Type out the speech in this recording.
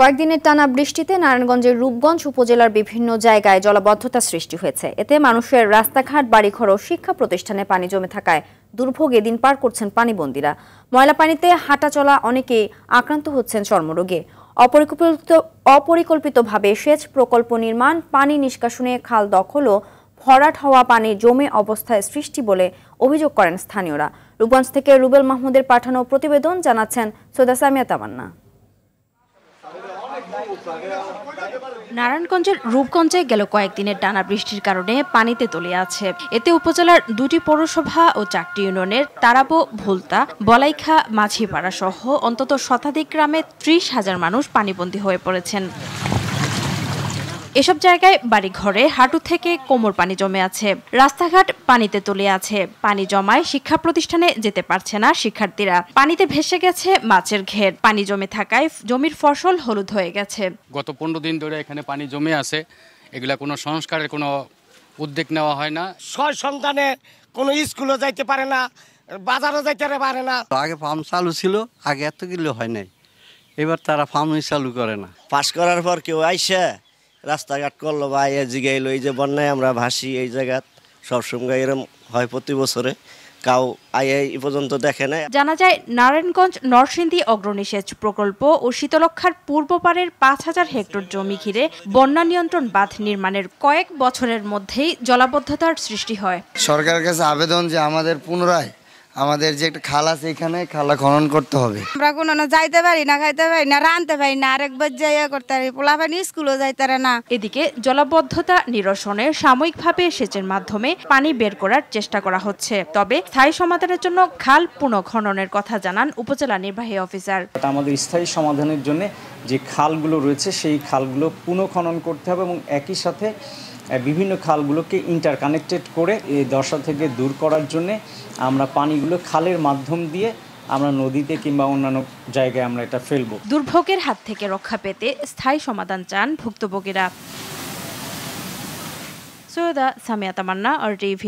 কয়েকদিনের টানা বৃষ্টিতে নারায়ণগঞ্জের রূপগঞ্জ উপজেলার বিভিন্ন জায়গায় জলাবদ্ধতা সৃষ্টি হয়েছে। এতে মানুষের রাস্তাঘাট, বাড়িঘর ও শিক্ষা প্রতিষ্ঠানে পানি জমে থাকায় দুর্ভোগে দিন পার করছেন পানিবন্দীরা। ময়লা পানিতে হাঁটা চলা অনেকেই আক্রান্ত হচ্ছেন চর্মরোগে। অপরিকল্পিতভাবে সেচ প্রকল্প নির্মাণ, পানি নিষ্কাশনে খাল দখল ও ভরাট হওয়া পানি জমে অবস্থায় সৃষ্টি বলে অভিযোগ করেন স্থানীয়রা। রূপগঞ্জ থেকে রুবেল মাহমুদের পাঠানো প্রতিবেদন জানাচ্ছেন সৈয়দা সামিয়া তামান্না। নারায়ণগঞ্জের রূপগঞ্জে গেল কয়েকদিনের টানা বৃষ্টির কারণে পানিতে তলিয়ে আছে। এতে উপজেলার 2টি পৌরসভা ও 4টি ইউনিয়নের তারাবো, ভুলতা, বলাইখা, মাঝিপাড়া সহ অন্তত শতাধিক গ্রামে 30,000 মানুষ পানিবন্দী হয়ে পড়েছেন। এসব জায়গায় বাড়িঘরে হাঁটু থেকে কোমর পানি জমে আছে। রাস্তাঘাট পানিতে তলিয়ে আছে। পানি জমায় শিক্ষা প্রতিষ্ঠানে যেতে পারছে না শিক্ষার্থীরা। পানিতে ভেসে গেছে মাছের ঘের। পানি জমে থাকায় জমির ফসল হলুদ হয়ে গেছে। গত 15 দিন ধরে এখানে পানি জমে আছে। এগুলা কোনো সংস্কারের কোনো উদ্যোগ নেওয়া হয় না। 6 সন্তানে কোনো স্কুলে যাইতে পারে না, বাজারে যাইতে পারে না। আগে ফার্ম চালু ছিল, আগে এত কিলো হয় নাই। এবার তারা ফার্মই চালু করে না। পাস করার পর কেউ আইসা রাস্তাঘাট করলো বা জিগাইলো, এই যে বন্যায় আমরা ভাসি এই জায়গা সবসময় এরকম হয় প্রতি বছরে, কাউ এই পর্যন্ত দেখে না। জানা যায় নারায়ণগঞ্জ নরসিংদী অগ্রণী সেচ প্রকল্প ও শীতলক্ষার পূর্ব পারের 5,000 হেক্টর জমি ঘিরে বন্যা নিয়ন্ত্রণ বাঁধ নির্মাণের কয়েক বছরের মধ্যেই জলাবদ্ধতার সৃষ্টি হয়। সরকারের কাছে আবেদন যে আমাদের পুনরায় আমাদের যে একটা খাল আছে এখানে খালা খনন করতে হবে। আমরা কোনো যাইতে পারি না, খাইতে পারি না, রানতে পারি না, আরেকবার যাইয়া করতে পারি, পোলাপানি স্কুলও যাইতে না। এদিকে জলাবদ্ধতা নিরসনে সাময়িকভাবে সেচের মাধ্যমে পানি বের করার চেষ্টা করা হচ্ছে। তবে স্থায়ী সমাধানের জন্য খাল পুনঃখননের কথা জানান উপজেলা নির্বাহী অফিসার। আমাদের স্থায়ী সমাধানের জন্য যে খালগুলো রয়েছে সেই খালগুলো পুনঃখনন করতে হবে এবং একই সাথে বিভিন্ন খালগুলোকে ইন্টারকানেক্টেড করে এই দশা থেকে দূর করার জন্য আমরা পানিগুলো খালের মাধ্যম দিয়ে আমরা নদীতে কিংবা অন্যান্য জায়গায় আমরা এটা ফেলবো। দুর্ভোগের হাত থেকে রক্ষা পেতে স্থায়ী সমাধান চান ভুক্তভোগীরা। সৈয়দা সামিয়া তামান্না, RTV।